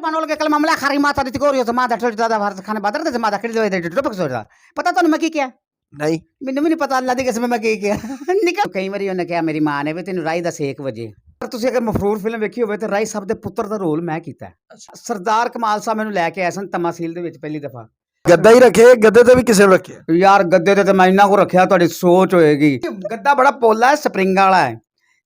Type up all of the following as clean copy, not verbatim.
बनोल के कल मामला खारी माता दी कोरी तो माता ठोड़ दादा भारत खाने बादर दे माता खड़ी दे टपक सोड़ा पता तो मैं की किया नहीं ਮੈਨੂੰ ਵੀ ਨਹੀਂ ਪਤਾ ਅੱਲਾ ਦੀ ਕਸਮ ਮੈਂ ਕੀ ਕਿਹਾ ਨਿਕਲ ਕਈ ਵਾਰੀ ਉਹਨੇ ਕਿਹਾ ਮੇਰੀ ਮਾਂ ਨੇ ਵੀ ਤੈਨੂੰ ਰਾਈ ਦੱਸ 1 ਵਜੇ ਪਰ ਤੁਸੀਂ ਅਗਰ ਮਫਰੂਰ ਫਿਲਮ ਵੇਖੀ ਹੋਵੇ ਤਾਂ ਰਾਈ ਸਾਹਿਬ ਦੇ ਪੁੱਤਰ ਦਾ ਰੋਲ ਮੈਂ ਕੀਤਾ ਸਰਦਾਰ ਕਮਾਲ ਸਾਹਿਬ ਮੈਨੂੰ ਲੈ ਕੇ ਆਏ ਸਨ ਤਮਾਸੀਲ ਦੇ ਵਿੱਚ ਪਹਿਲੀ ਦਫਾ गद्दा ही रखे गद्दे ते भी किसे रखे ਯਾਰ ਗੱਦੇ ਤੇ ਮੈਂ ਇੰਨਾ ਕੋ ਰੱਖਿਆ ਤੁਹਾਡੀ ਸੋਚ ਹੋਏਗੀ ਗੱਦਾ ਬੜਾ ਪੋਲਾ ਹੈ ਸਪਰਿੰਗ ਵਾਲਾ ਹੈ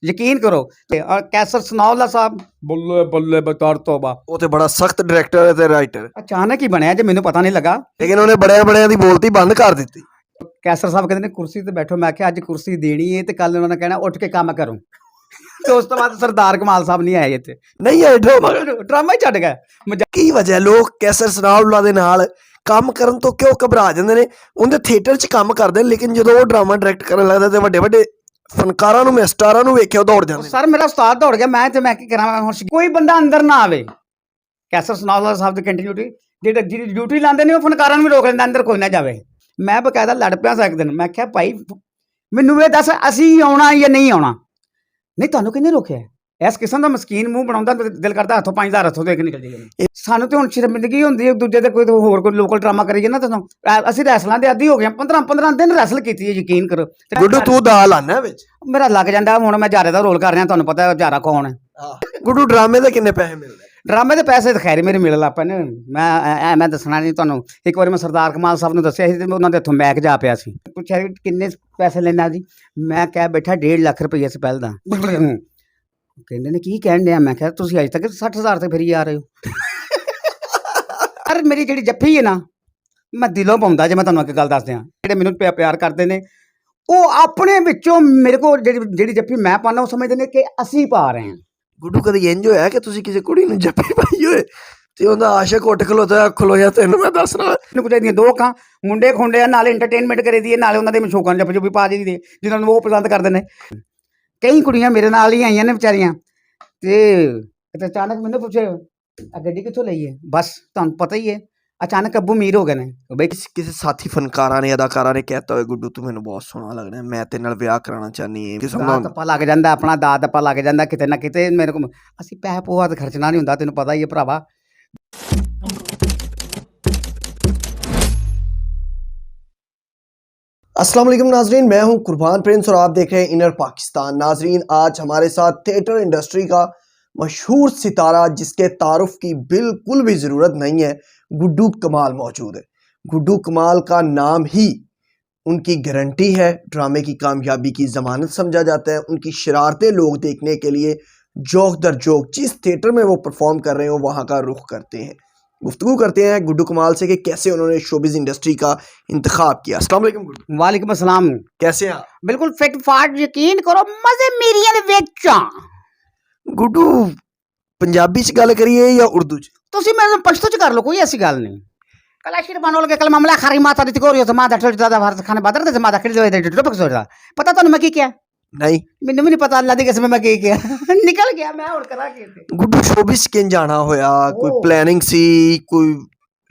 ਯਕੀਨ ਕਰੋ ਤੇ ਕੈਸਰ ਸਨੌਲਾ ਸਾਹਿਬ ਬੱਲੇ ਬੱਲੇ ਬਤਾਰ ਤੋਬਾ वो ते बड़ा सख्त डायरेक्टर ते राइटर ਅਚਾਨਕ ਹੀ ਬਣਿਆ ਜੇ ਮੈਨੂੰ ਪਤਾ ਨਹੀਂ ਲੱਗਾ लेकिन उन्हें बड़े बड़े दी बोलती बंद कर दी ਕੈਸਰ ਸਾਹਿਬ ਕਹਿੰਦੇ ਨੇ ਕੁਰਸੀ ਤੇ ਬੈਠੋ ਮੈਂ ਕਿਹਾ ਅੱਜ ਕੁਰਸੀ ਦੇਣੀ ਹੈ ਤੇ ਕੱਲ ਉਹਨਾਂ ਨੇ ਕਹਿਣਾ ਉੱਠ ਕੇ ਕੰਮ ਕਰੋ ਤੇ ਉਸ ਤੋਂ ਬਾਅਦ ਸਰਦਾਰ ਕਮਾਲ ਸਾਹਿਬ ਨਹੀਂ ਆਏ ਇੱਥੇ नहीं है ड्रामा ਡਰਾਮਾ ਹੀ ਛੱਡ ਗਿਆ की वजह लोग कैसर सनाउल्ला दे नाल ਕੰਮ ਕਰਨ ਤੋਂ ਕਿਉਂ ਘਬਰਾ ਜਾਂਦੇ ਨੇ ਉਹਦੇ ਥੀਏਟਰ 'ਚ ਕੰਮ ਕਰਦੇ ਨੇ ਲੇਕਿਨ ਜਦੋਂ ਉਹ ਡਰਾਮਾ ਡਾਇਰੈਕਟ ਕਰਨ ਲੱਗਦਾ ਤੇ ਵੱਡੇ ਵੱਡੇ ਫਨਕਾਰਾਂ ਨੂੰ ਸਟਾਰਾਂ ਨੂੰ ਵੇਖਿਆ ਦੌੜ ਜਾਂਦੇ ਸਰ ਮੇਰਾ ਉਸਤਾਦ ਦੌੜ ਗਿਆ ਮੈਂ ਕੀ ਕਰਾਂ ਹੁਣ ਕੋਈ ਬੰਦਾ ਅੰਦਰ ਨਾ ਆਵੇ ਕੈਸਰ ਸਨਾਉਲਾ ਸਾਹਿਬ ਦੀ ਕੰਟੀਨਿਊਟੀ ਜਿਹੜੀ ਡਿਊਟੀ ਲਾਉਂਦੇ ਨੇ ਉਹ ਫਨਕਾਰਾਂ ਨੂੰ ਵੀ ਰੋਕ ਲੈਂਦਾ ਅੰਦਰ ਕੋਈ ਨਾ ਜਾਵੇ ਮੈਂ ਬਕਾਇਦਾ ਲੜ ਪਿਆ ਸੀ ਇੱਕ ਦਿਨ ਮੈਂ ਕਿਹਾ ਭਾਈ ਮੈਨੂੰ ਇਹ ਦੱਸ ਅਸੀਂ ਆਉਣਾ ਜਾਂ ਨਹੀਂ ਆਉਣਾ ਨਹੀਂ ਤੁਹਾਨੂੰ ਕਿਹਨੇ ਰੋਕਿਆ ਇਸ ਕਿਸਮ ਦਾ ਮਸਕੀਨ ਮੂੰਹ ਬਣਾਉਂਦਾ ਦਿਲ ਕਰਦਾ ਹੱਥੋਂ 5000 ਹੱਥੋਂ ਦੇ ਕੇ ਨਿਕਲ ਜਾਈਏ ਸਾਨੂੰ ਤੇ ਹੁਣ ਸ਼ਰਮਿੰਦਗੀ ਹੁੰਦੀ ਹੈ ਇੱਕ ਦੂਜੇ ਤੇ ਕੋਈ ਹੋਰ ਕੋਈ ਲੋਕਲ ਡਰਾਮਾ ਕਰੀਏ ਨਾ ਤੁਹਾਨੂੰ ਅਸੀਂ ਰੈਸਲਾਂ ਦੇ ਆਦੀ ਹੋ ਗਏ 15 ਦਿਨ ਰੈਸਲ ਕੀਤੀ ਹੈ ਯਕੀਨ ਕਰੋ ਗੁੱਡੂ ਤੂੰ ਦਾਲ ਆਣਾ ਵਿੱਚ ਮੇਰਾ ਲੱਗ ਜਾਂਦਾ ਹੁਣ ਮੈਂ ਜਾਰੇ ਦਾ ਰੋਲ ਕਰ ਰਿਹਾ ਤੁਹਾਨੂੰ ਪਤਾ ਜਾਰਾ ਕੌਣ ਹੈ ਗੁੱਡੂ ਡਰਾਮੇ ਦੇ ਕਿੰਨੇ ਪੈਸੇ ਮਿਲਦੇ ਡਰਾਮੇ ਦੇ ਪੈਸੇ ਤਾਂ ਖੈਰ ਮੇਰੇ ਮਿਲ ਲੱਪੇ ਨੇ ਮੈਂ ਦੱਸਣਾ ਨਹੀਂ ਤੁਹਾਨੂੰ ਇੱਕ ਵਾਰੀ ਮੈਂ ਸਰਦਾਰ ਕਮਾਲ ਸਾਹਿਬ ਨੂੰ ਦੱਸਿਆ ਸੀ ਤੇ ਉਹਨਾਂ ਦੇ ਹੱਥੋਂ ਮੈਕ ਜਾ ਪਿਆ ਸੀ ਪੁੱਛਿਆ ਕਿੰਨੇ ਪੈਸੇ ਲੈਣਾ ਜੀ ਮੈਂ ਕਹਿ ਬੈਠਾ 1.5 ਲੱਖ ਰੁਪਏ ਸੀ ਪਹਿਲਾਂ ਦਾ ਕਹਿੰਦੇ ਨੇ ਕੀ ਕਹਿਣ ਡਿਆ ਮੈਂ ਕਿਹਾ ਤੁਸੀਂ ਅੱਜ ਤੱਕ 60,000 ਤੇ ਫਿਰੀ ਆ ਰਹੇ ਹੋ ਅਰੇ ਮੇਰੀ ਜਿਹੜੀ ਜੱਫੀ ਹੈ ਨਾ ਮੈਂ ਦਿਲੋਂ ਪਾਉਂਦਾ ਜੇ ਮੈਂ ਤੁਹਾਨੂੰ ਇੱਕ ਗੱਲ ਦੱਸ ਦਿਆਂ ਜਿਹੜੇ ਮੈਨੂੰ ਪਿਆਰ ਕਰਦੇ ਨੇ ਉਹ ਆਪਣੇ ਵਿੱਚੋਂ ਮੇਰੇ ਕੋਲ ਜਿਹੜੀ ਜੱਫੀ ਮੈਂ ਪਾਉਂਦਾ ਉਹ ਸਮਝਦੇ ਨੇ ਕਿ ਅਸੀਂ ਪਾ ਰਹੇ ਹਾਂ ਗੁੱਡੂ ਕਦੇ ਇੰਜ ਹੋਇਆ ਕਿ ਤੁਸੀਂ ਕਿਸੇ ਕੁੜੀ ਨੂੰ ਜੱਫੀ ਪਾਈ ਹੋਏ ਤੇ ਉਹਦਾ ਆਸ਼ਕ ਉੱਠ ਖਲੋਇਆ ਤੈਨੂੰ ਮੈਂ ਦੱਸਣਾ ਇਹਨੂੰ ਕੁਝ ਦੀਆਂ ਦੋ ਅੱਖਾਂ ਮੁੰਡੇ ਖੁੰਡੇ ਆ ਨਾਲੇ ਇੰਟਰਟੇਨਮੈਂਟ ਕਰੀ ਦੀ ਨਾਲੇ ਉਹਨਾਂ ਦੇ ਮਸ਼ੂਕਾਂ ਨੂੰ ਜੱਫੀ ਪਾ ਦੀ ਦੇ ਜਿਹਨਾਂ ਨੂੰ ਉਹ ਪਸੰਦ ਕਰਦੇ ਨੇ ਕਈ ਕੁੜੀਆਂ ਮੇਰੇ ਨਾਲ ਹੀ ਆਈਆਂ ਨੇ ਵਿਚਾਰੀਆਂ ਤੇ ਅਚਾਨਕ ਮੈਨੂੰ ਪੁੱਛੇ ਆ ਗੱਡੀ ਕਿੱਥੋਂ ਲਈ ਹੈ ਬਸ ਤੁਹਾਨੂੰ ਪਤਾ ਹੀ ਹੈ ਅਚਾਨਕ ਅੱਬੂ ਅਮੀਰ ਹੋ ਗਏ ਨੇ ਬਈ ਕਿਸੇ ਸਾਥੀ ਫਨਕਾਰਾਂ ਨੇ ਅਦਾਕਾਰਾਂ ਨੇ ਕਹਿਤਾ ਹੋਏ ਗੁੱਡੂ ਤੂੰ ਮੈਨੂੰ ਬਹੁਤ ਸੋਹਣਾ ਲੱਗਦਾ ਮੈਂ ਤੇਰੇ ਨਾਲ ਵਿਆਹ ਕਰਾਉਣਾ ਚਾਹਨੀ ਹੈ ਦਾਤ ਆਪਾਂ ਲੱਗ ਜਾਂਦਾ ਆਪਣਾ ਦਾਤ ਆਪਾਂ ਲੱਗ ਜਾਂਦਾ ਕਿਤੇ ਨਾ ਕਿਤੇ ਮੇਰੇ ਕੋਲ ਅਸੀਂ ਪੈਸੇ ਪੋਹਾ ਤੇ ਖਰਚਣਾ ਨਹੀਂ ਹੁੰਦਾ ਤੈਨੂੰ ਪਤਾ ਹੀ ਹੈ ਭਰਾਵਾ अस्सलाम वालेकुम नाजरीन मैं हूं कुर्बान प्रिंस और आप देख रहे हैं इनर पाकिस्तान। नाजरीन आज हमारे साथ थिएटर इंडस्ट्री का मशहूर सितारा जिसके तारुफ की बिल्कुल भी ज़रूरत नहीं है गुड्डू कमाल मौजूद है। गुड्डू कमाल का नाम ही उनकी गारंटी है, ड्रामे की कामयाबी की ज़मानत समझा जाता है। उनकी शरारतें लोग देखने के लिए जोक दर जोक जिस थिएटर में वो परफॉर्म कर रहे हो वहाँ का रुख करते हैं। गुफ्तगू करते हैं गुड्डू कमाल से कि कैसे उन्होंने शोबिज़ इंडस्ट्री का इंतखाब किया। अस्सलाम वालेकुम गुड्डू। वालेकुम अस्सलाम। कैसे हैं आप? बिल्कुल फिट फाट यकीन करो मजे मेरियां दे विच गुड्डू पंजाबी च गल करिए या उर्दू च? ਤੁਸੀਂ ਮੈਨੂੰ ਪਸ਼ਤੋ ਚ ਕਰ ਲਓ ਕੋਈ ਐਸੀ ਗੱਲ ਨਹੀਂ ਕਲਾਸ਼ੀਰ ਬਣੋਲ ਕੇ ਕਲ ਮਾਮਲਾ ਖਾਰੀ ਮਾਤਾ ਦੀ ਕੋਰੀ ਤੇ ਮਾਤਾ ਠੋੜ ਦਾਦਾ ਭਾਰਤ ਖਾਣੇ ਬਾਦਰ ਦੇ ਮਾਤਾ ਖੜੀ ਦੇ ਟਪਕ ਸੋੜਾ ਪਤਾ ਤੁਹਾਨੂੰ ਮੈਂ ਕੀ ਕਿਹਾ नहीं ਮੈਨੂੰ ਵੀ ਨਹੀਂ ਪਤਾ ਅੱਲਾ ਦੀ ਕਸਮ ਮੈਂ ਕੀ ਕਿਹਾ ਨਿਕਲ ਗਿਆ ਮੈਂ ਹੁਣ ਕਰਾਂ ਕੀ गुड्डू शोबिज़ किन जाना होया कोई प्लानिंग सी कोई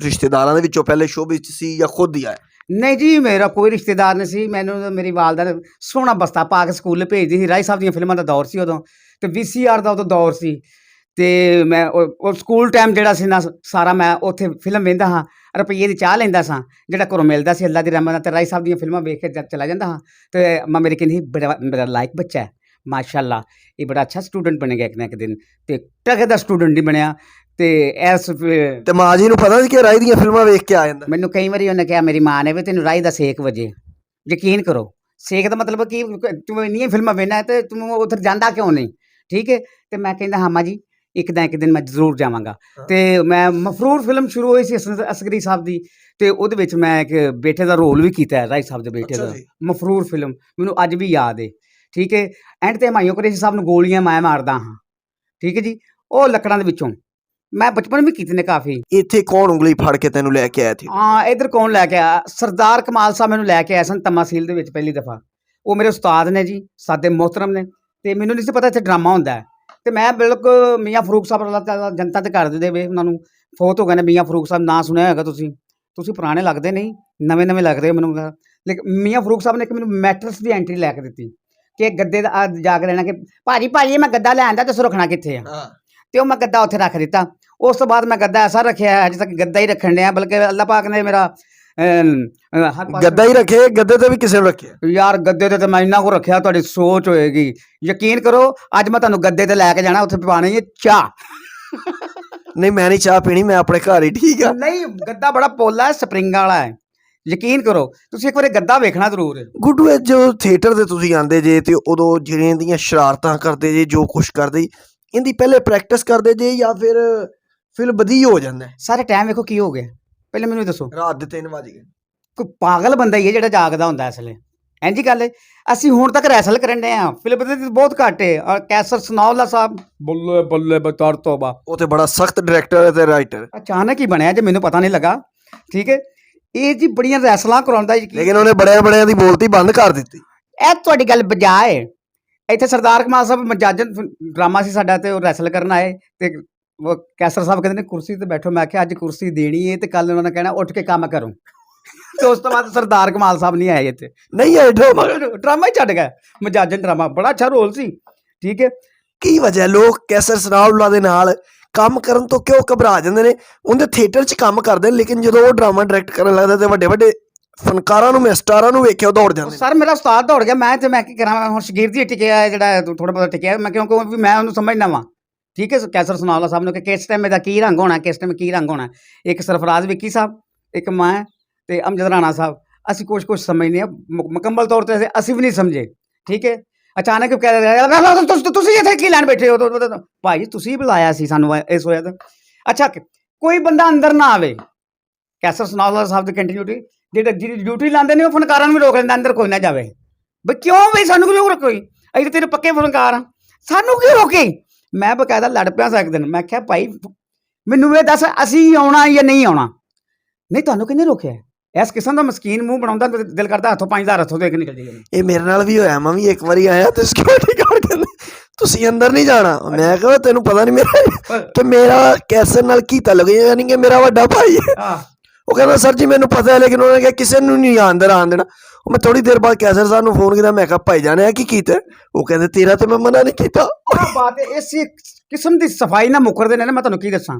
रिश्तेदारां दे विचों पहले शोबिज़ सी या खुद ही आया? ਨਹੀਂ ਜੀ ਮੇਰਾ ਕੋਈ ਰਿਸ਼ਤੇਦਾਰ ਨਹੀਂ ਸੀ ਮੈਨੂੰ ਮੇਰੀ ਵਾਲਦਾ ਨੇ ਸੋਹਣਾ ਬਸਤਾ ਪਾ ਕੇ ਸਕੂਲ ਭੇਜਦੀ ਸੀ ਰਾਈ ਸਾਹਿਬ ਦੀਆਂ ਫਿਲਮਾਂ ਦਾ ਦੌਰ ਸੀ ਉਦੋਂ ਤੇ VCR ਦਾ ਉਦੋਂ ਦੌਰ ਸੀ ਤੇ ਮੈਂ ਉਹ ਸਕੂਲ ਟਾਈਮ ਜਿਹੜਾ ਸੀ ਨਾ ਸਾਰਾ ਮੈਂ ਉੱਥੇ ਫਿਲਮ ਵੇਖਦਾ ਹਾਂ ਰੁਪਈਏ ਦੀ ਚਾਹ ਲੈਂਦਾ ਸਾਂ ਜਿਹੜਾ ਘਰੋਂ ਮਿਲਦਾ ਸੀ ਅੱਲਾ ਦੀ ਰਹਿਮਤ ਨਾਲ ਤੇ ਰਾਈ ਸਾਹਿਬ ਦੀਆਂ ਫਿਲਮਾਂ ਵੇਖ ਕੇ ਚਲਾ ਜਾਂਦਾ ਹਾਂ ਤੇ ਮੈਂ ਮੇਰੇ ਕਹਿੰਦੀ ਮੇਰਾ ਲਾਇਕ ਬੱਚਾ ਹੈ ਮਾਸ਼ਾਅੱਲਾ ਇਹ ਬੜਾ ਅੱਛਾ ਸਟੂਡੈਂਟ ਬਣੇਗਾ ਇੱਕ ਨਾ ਇੱਕ ਦਿਨ ਤੇ ਟਕੇ ਦਾ ਸਟੂਡੈਂਟ ਨਹੀਂ ਬਣਿਆ ਤੇ ਐਸ ਤੇ ਮਾਂ ਜੀ ਨੂੰ ਪਤਾ ਸੀ ਕਿ ਰਾਈ ਦੀਆਂ ਫਿਲਮਾਂ ਵੇਖ ਕੇ ਆ ਜਾਂਦਾ? ਮੈਨੂੰ ਕਈ ਵਾਰੀ ਉਹਨੇ ਕਿਹਾ ਮੇਰੀ ਮਾਂ ਨੇ ਵੀ ਤੈਨੂੰ ਰਾਈ ਦਾ 1 ਵਜੇ ਯਕੀਨ ਕਰੋ ਸੇਕ ਦਾ ਮਤਲਬ ਕਿ ਤੂੰ ਇੰਨੀਆਂ ਫਿਲਮਾਂ ਵੇਖਣਾ ਤੇ ਤੂੰ ਉੱਧਰ ਜਾਂਦਾ ਕਿਉਂ ਨਹੀਂ ਠੀਕ ਹੈ ਤੇ ਮੈਂ ਕਹਿੰਦਾ ਹਾਂ ਮਾਂ ਜੀ ਇੱਕ ਦਿਨ ਮੈਂ ਜ਼ਰੂਰ ਜਾਵਾਂਗਾ ਤੇ ਮੈਂ ਮਫਰੂਰ ਫਿਲਮ ਸ਼ੁਰੂ ਹੋਈ ਸੀ ਅਸਗਰੀ ਸਾਹਿਬ ਦੀ ਤੇ ਉਹਦੇ ਵਿੱਚ ਮੈਂ ਇੱਕ ਬੇਟੇ ਦਾ ਰੋਲ ਵੀ ਕੀਤਾ ਹੈ ਰਾਈ ਸਾਹਿਬ ਦੇ ਬੇਟੇ ਦਾ ਮਫਰੂਰ ਫਿਲਮ ਮੈਨੂੰ ਅੱਜ ਵੀ ਯਾਦ ਹੈ ਠੀਕ ਹੈ ਐਂਡ ਤੇ ਹਮਾਇੂ ਕੁਰੈਸ਼ੀ ਸਾਹਿਬ ਨੂੰ ਗੋਲੀਆਂ ਮੈਂ ਮਾਰਦਾ ਹਾਂ ਠੀਕ ਹੈ ਜੀ ਉਹ ਲੱਕੜਾਂ ਦੇ ਵਿੱਚੋਂ ਮੈਂ ਬਚਪਨ ਵੀ ਕੀਤੇ ਨੇ ਕਾਫੀ ਇੱਥੇ ਕੌਣ ਉਂਗਲੀ ਫੜ ਕੇ ਤੈਨੂੰ ਲੈ ਕੇ ਆਇਆ ਸੀ? ਹਾਂ ਇੱਧਰ ਕੌਣ ਲੈ ਕੇ ਆਇਆ ਸਰਦਾਰ ਕਮਾਲ ਸਾਹਿਬ ਮੈਨੂੰ ਲੈ ਕੇ ਆਏ ਸਨ ਤਮਾਸੀਲ ਦੇ ਵਿੱਚ ਪਹਿਲੀ ਦਫਾ ਉਹ ਮੇਰੇ ਉਸਤਾਦ ਨੇ ਜੀ ਸਾਦੇ ਮੁਹਤਰਮ ਨੇ ਤੇ ਮੈਨੂੰ ਨਹੀਂ ਸੀ ਪਤਾ ਇੱਥੇ ਡਰਾਮਾ ਹੁੰਦਾ ਹੈ ਤੇ ਮੈਂ ਬਿਲਕੁਲ ਮੀਆਂ ਫਰੂਕ ਸਾਹਿਬ ਅੱਲਾਹ ਤਾਲਾ ਜਨਤਾ ਤੇ ਕਰ ਦੇ ਵੇ ਉਹਨਾਂ ਨੂੰ ਫੌਤ ਹੋ ਗਏ ਨੇ ਮੀਆਂ ਫਰੂਕ ਸਾਹਿਬ ਨਾਂ ਸੁਣਿਆ ਹੋਏਗਾ ਤੁਸੀਂ ਪੁਰਾਣੇ ਲੱਗਦੇ ਨਹੀਂ ਨਵੇਂ ਲੱਗ ਰਹੇ ਹੋ ਮੈਨੂੰ ਲੇਕਿਨ ਮੀਆਂ ਫਰੂਕ ਸਾਹਿਬ ਨੇ ਇੱਕ ਮੈਨੂੰ ਮੈਟਰਸ ਦੀ ਐਂਟਰੀ ਲੈ ਕੇ ਦਿੱਤੀ ਕਿ ਗੱਦੇ ਦਾ ਜਾ ਕੇ ਲੈਣਾ ਕਿ ਭਾਜੀ ਮੈਂ ਗੱਦਾ ਲੈ ਆਂਦਾ ਦੱਸੋ ਰੱਖਣਾ ਕਿੱਥੇ ਆ ਤੇ ਉਹ ਮੈਂ ਗੱਦਾ ਉੱਥੇ ਰੱਖ ਦਿੱਤਾ ਉਸ ਤੋਂ ਬਾਅਦ ਮੈਂ ਗੱਦਾ ਐਸਾ ਰੱਖਿਆ ਅਜੇ ਤੱਕ ਗੱਦਾ ਹੀ ਰੱਖਣ ਡਿਆ, ਬਲਕਿ ਅੱਲਾਹ ਪਾਕ ਨੇ ਮੇਰਾ ਹਰ ਪਾਸੇ ਗੱਦਾ ਹੀ ਰੱਖੇ, ਗੱਦੇ ਤੇ ਵੀ ਕਿਸੇ ਨੂੰ ਰੱਖਿਆ? ਯਾਰ ਗੱਦੇ ਤੇ ਮੈਂ ਇੰਨਾ ਕੁ ਰੱਖਿਆ ਤੁਹਾਡੀ ਸੋਚ ਹੋਏਗੀ। ਯਕੀਨ ਕਰੋ ਅੱਜ ਮੈਂ ਤੁਹਾਨੂੰ ਗੱਦੇ ਤੇ ਲੈ ਕੇ ਜਾਣਾ, ਉੱਥੇ ਪਿਵਾਣੀ ਹੈ ਚਾਹ। ਨਹੀਂ ਮੈਂ ਨਹੀਂ ਚਾਹ ਪੀਣੀ, ਮੈਂ ਆਪਣੇ ਘਰ ਹੀ ਠੀਕ ਆ। ਨਹੀਂ ਗੱਦਾ ਬੜਾ ਪੋਲਾ ਹੈ, ਸਪਰਿੰਗਾਂ ਵਾਲਾ ਹੈ, ਯਕੀਨ ਕਰੋ ਤੁਸੀਂ ਇੱਕ ਵਾਰੀ ਗੱਦਾ ਵੇਖਣਾ ਜ਼ਰੂਰ। ਗੁੱਡੂ ਇਹ ਜੋ ਥੀਏਟਰ ਤੇ ਤੁਸੀਂ ਆਂਦੇ ਜੇ ਤੇ ਉਦੋਂ ਜਿਹੜੀਆਂ ਦੀਆਂ ਸ਼ਰਾਰਤਾਂ ਕਰਦੇ ਜੇ, ਜੋ ਕੁਛ ਕਰਦੇ, ਇਹਦੀ ਪਹਿਲੇ ਪ੍ਰੈਕਟਿਸ ਕਰਦੇ ਜੇ ਜਾਂ ਫਿਰ ਫਿਲਮ ਵਧੀ ਹੋ ਜਾਂਦਾ? ਸਾਰੇ ਟਾਈਮ ਵੇਖੋ ਕੀ ਹੋ ਗਿਆ, ਪਹਿਲੇ ਮੈਨੂੰ ਇਹ ਦੱਸੋ। ਰਾਤ ਦੇ 3 ਵਜ ਗਏ। ਕੋਈ ਪਾਗਲ ਬੰਦਾ ਹੀ ਹੈ ਜਿਹੜਾ ਜਾਗਦਾ ਹੁੰਦਾ ਇਸ ਵੇਲੇ, ਇੰਝ ਗੱਲ ਹੈ। ਅਸੀਂ ਹੁਣ ਤੱਕ ਰੈਸਲ ਕਰਨ ਡਏ ਆ, ਫਿਲਮ ਦੇ ਬਹੁਤ ਘੱਟ ਹੈ। ਔਰ ਕੈਸਰ ਸੁਨਾਉਲਾ ਸਾਹਿਬ ਬੱਲੇ ਬੱਲੇ ਬਤੌਰ ਤੋਬਾ, ਉਹ ਤੇ ਬੜਾ ਸਖਤ ਡਾਇਰੈਕਟਰ ਹੈ ਤੇ ਰਾਈਟਰ। ਅਚਾਨਕ ਹੀ ਬਣਿਆ ਜੇ, ਮੈਨੂੰ ਪਤਾ ਨਹੀਂ ਲੱਗਾ, ਠੀਕ ਹੈ। ਇਹ ਜੀ ਬੜੀਆਂ ਰੈਸਲਾਂ ਕਰਾਉਂਦਾ ਲੇਕਿਨ ਉਹਨੇ ਬੜਿਆਂ ਦੀ ਬੋਲਤੀ ਬੰਦ ਕਰ ਦਿੱਤੀ। ਇਹ ਤੁਹਾਡੀ ਗੱਲ ਬਜਾਏ। ਇੱਥੇ ਸਰਦਾਰ ਕਮਾਲ ਸਾਹਿਬ ਮਜਾਜਨ ਡਰਾਮਾ ਸੀ ਸਾਡਾ, ਤੇ ਉਹ ਰੈਸਲ ਕਰਨ ਆਏ ਤੇ ਉਹ ਕੈਸਰ ਸਾਹਿਬ ਕਹਿੰਦੇ ਨੇ ਕੁਰਸੀ ਤੇ ਬੈਠੋ। ਮੈਂ ਕਿਹਾ ਅੱਜ ਕੁਰਸੀ ਦੇਣੀ ਹੈ ਤੇ ਕੱਲ ਉਹਨਾਂ ਨੇ ਕਹਿਣਾ ਉੱਠ ਕੇ ਕੰਮ ਕਰੋ। ਤੇ ਉਸ ਤੋਂ ਬਾਅਦ ਸਰਦਾਰ ਕਮਾਲ ਸਾਹਿਬ ਨਹੀਂ ਆਏ ਇੱਥੇ, ਨਹੀਂ ਆਏ ਡਰਾਮਾ ਹੀ ਛੱਡ ਗਿਆ। ਮਜਾਜਨ ਡਰਾਮਾ ਬੜਾ ਅੱਛਾ ਰੋਲ ਸੀ, ਠੀਕ ਹੈ। ਕੀ ਵਜ੍ਹਾ ਲੋਕ ਕੈਸਰ ਸਨਾਉਲਾ ਦੇ ਨਾਲ ਕੰਮ ਕਰਨ ਤੋਂ ਕਿਉਂ ਘਬਰਾ ਜਾਂਦੇ ਨੇ? ਉਹਦੇ ਥੀਏਟਰ 'ਚ ਕੰਮ ਕਰਦੇ ਨੇ, ਲੇਕਿਨ ਜਦੋਂ ਉਹ ਡਰਾਮਾ ਡਾਇਰੈਕਟ ਕਰਨ ਲੱਗਦਾ ਤੇ ਵੱਡੇ ਵੱਡੇ ਫਨਕਾਰਾਂ ਨੂੰ, ਸਟਾਰਾਂ ਨੂੰ ਵੇਖਿਆ ਉਹ ਦੌੜ ਜਾਂਦੇ। ਸਰ ਮੇਰਾ ਉਸਤਾਦ ਦੌੜ ਗਿਆ, ਮੈਂ ਕੀ ਕਰਾਂ ਹੁਣ। ਸ਼ਗੀਰਦੀ ਟਿਕਿਆ ਜਿਹੜਾ ਥੋੜਾ ਬਹੁਤਾ ਟਿਕਿਆ ਮੈਂ, ਕਿਉਂਕਿ ਮੈਂ ਉਹਨੂੰ ਸਮਝਣਾ ਵਾ, ਠੀਕ ਹੈ। ਕੈਸਰ ਸੁਨਾਉਲਾ ਸਾਹਿਬ ਨੂੰ ਕਿ ਕਿਸ ਟਾਈਮ ਇਹਦਾ ਕੀ ਰੰਗ ਹੋਣਾ, ਕਿਸ ਟਾਈਮ ਕੀ ਰੰਗ ਹੋਣਾ। ਇੱਕ ਸਰਫਰਾਜ਼ ਵਿੱਕੀ ਸਾਹਿਬ, ਇੱਕ ਮੈਂ ਤੇ ਅਮਜਦ ਰਾਣਾ ਸਾਹਿਬ, ਅਸੀਂ ਕੁਛ ਸਮਝਦੇ ਹਾਂ, ਮੁਕੰਮਲ ਤੌਰ ਤੇ ਅਸੀਂ ਵੀ ਨਹੀਂ ਸਮਝੇ, ਠੀਕ ਹੈ। ਅਚਾਨਕ ਕਹਿ ਰਹੇ ਤੁਸੀਂ ਇੱਥੇ ਕੀ ਲੈਣ ਬੈਠੇ ਹੋ? ਭਾਈ ਤੁਸੀਂ ਬੁਲਾਇਆ ਸੀ ਸਾਨੂੰ ਇਸ ਹੋਇਆ ਤਾਂ। ਅੱਛਾ ਕੋਈ ਬੰਦਾ ਅੰਦਰ ਨਾ ਆਵੇ। ਕੈਸਰ ਸੁਨਾਉਲਾ ਸਾਹਿਬ ਦੀ ਕੰਟੀਨਿਊਟੀ ਜਿਹੜੀ ਡਿਊਟੀ ਲਾਉਂਦੇ ਨੇ ਉਹ ਫਨਕਾਰਾਂ ਨੂੰ ਵੀ ਰੋਕ ਲੈਂਦਾ, ਅੰਦਰ ਕੋਈ ਨਾ ਜਾਵੇ। ਬਈ ਕਿਉਂ ਬਈ ਸਾਨੂੰ ਕਿਉਂ ਰੋਕੋਈ? ਅਸੀਂ ਤਾਂ ਤੇਰੇ ਪੱਕੇ ਫਨਕਾਰ ਆ, ਸਾਨੂੰ ਕਿਉਂ ਰੋਕੇ? ਮੈਂ ਬਕਾਇਦਾ ਲੜ ਪਿਆ ਸੀ ਇੱਕ ਦਿਨ। ਮੈਂ ਕਿਹਾ ਭਾਈ ਮੈਨੂੰ ਇਹ ਦੱਸ ਅਸੀਂ ਆਉਣਾ ਜਾਂ ਨਹੀਂ ਆਉਣਾ? ਨਹੀਂ ਤੁਹਾਨੂੰ ਕਿਹਨੇ ਰੋਕਿਆ? ਇਸ ਕਿਸਮ ਦਾ ਮਸਕੀਨ ਮੂੰਹ ਬਣਾਉਂਦਾ, ਦਿਲ ਕਰਦਾ ਹੱਥੋਂ 5000 ਹੱਥੋਂ ਦੇ ਕੇ ਨਿਕਲ ਜਾਈਏ। ਇਹ ਮੇਰੇ ਨਾਲ ਵੀ ਹੋਇਆ। ਮੈਂ ਵੀ ਇੱਕ ਵਾਰੀ ਆਇਆ ਤੇ ਸਿਕਿਉਰਿਟੀ ਗਾਰਡ ਕਹਿੰਦੇ ਤੁਸੀਂ ਅੰਦਰ ਨਹੀਂ ਜਾਣਾ। ਮੈਂ ਕਿਹਾ ਤੈਨੂੰ ਪਤਾ ਨਹੀਂ ਮੇਰਾ ਕੈਸਰ ਨਾਲ ਕੀ ਤਾਲੁਕ ਹੈ, ਯਾਨੀ ਕਿ ਮੇਰਾ ਵੱਡਾ ਭਾਈ ਹੈ। ਉਹ ਕਹਿੰਦਾ ਸਰ ਜੀ ਮੈਨੂੰ ਪਤਾ ਹੈ, ਲੇਕਿਨ ਉਹਨਾਂ ਨੇ ਕਿਹਾ ਕਿਸੇ ਨੂੰ ਨਹੀਂ ਅੰਦਰ ਆਉਣ ਦੇਣਾ। ਉਹ ਮੈਂ ਥੋੜੀ ਦੇਰ ਬਾਅਦ ਕੈਸਰ ਸਾਹਿਬ ਨੂੰ ਫੋਨ ਕੀਤਾ, ਮੈਂ ਕਿਹਾ ਭਾਈ ਜਾਣੇ ਕੀ ਕੀਤਾ? ਉਹ ਕਹਿੰਦੇ ਤੇਰਾ ਤੇ ਮੈਂ ਮਨਾ ਨਹੀਂ ਕੀਤਾ। ਬਾਤ ਹੈ ਇਸ ਕਿਸਮ ਦੀ ਸਫਾਈ ਨਾ ਮੁਕਰਦੇ ਨੇ ਨਾ, ਮੈਂ ਤੁਹਾਨੂੰ ਕੀ ਦੱਸਾਂ।